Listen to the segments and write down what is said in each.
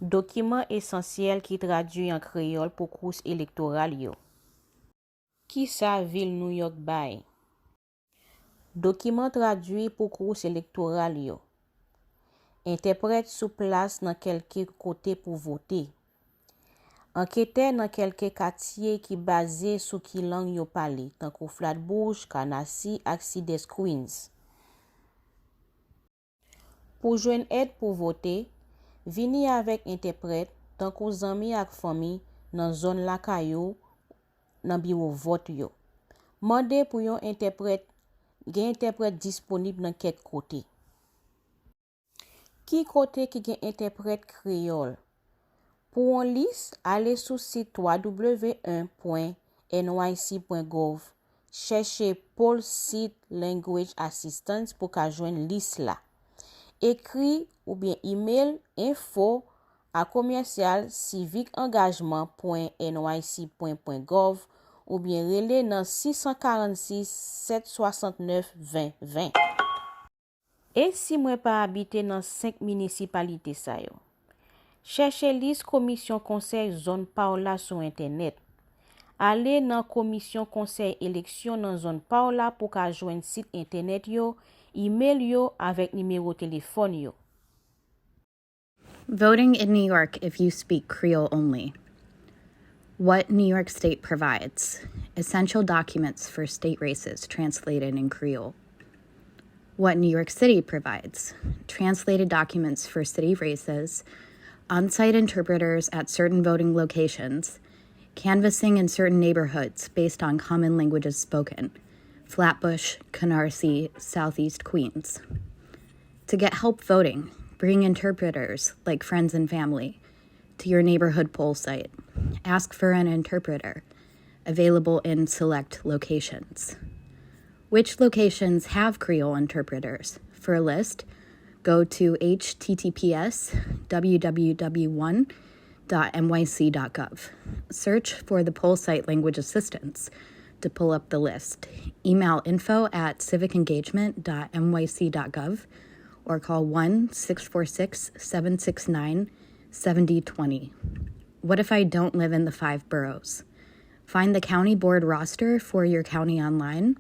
Document essentiel qui traduit en créole pour course électorale yo. Qui sa ville New York bay? Document traduit pour course électorale yo. Interprète sous place dans quelque côté pour voter. Enquêteur dans quelques quartiers qui basé sur qui langue yo parlé, tant que Flatbush, NYC, ak Queens. Pour joindre aide pour voter, vini avec interprète tant que zami ak famille dans zone la kayo dans bureau vote yo. Mande pour yon interprète, gen interprète disponible dans quelque côté. Qui côté qui gen interprète créole? Pour une liste, allez sur site www.nyc.gov, cherchez Policy Language Assistance pour ka joindre liste là. Écrit ou bien email info à commercial civic-engagement.nyc.gov ou bien relais dans 646 769 20 20. Et si moi pas habiter dans 5 municipalités ça yo? Cherchez liste commission conseil zone Paola sur internet. Allez dans commission conseil élection dans zone Paola pour ka joindre site internet yo, email yo avec numéro téléphone yo. Voting in New York if you speak Creole only. What New York State provides. Essential documents for state races translated in Creole. What New York City provides. Translated documents for city races, on-site interpreters at certain voting locations, canvassing in certain neighborhoods based on common languages spoken, Flatbush, Canarsie, Southeast Queens. To get help voting, bring interpreters, like friends and family, to your neighborhood poll site. Ask for an interpreter, available in select locations. Which locations have Creole interpreters? For a list, go to https://www.nyc.gov. Search for the poll site language assistance to pull up the list. Email info@civicengagement.nyc.gov or call 1-646-769-7020. What if I don't live in the 5 boroughs? Find the county board roster for your county online.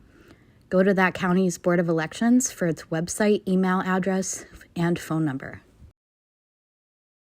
Go to that county's Board of Elections for its website, email address, and phone number.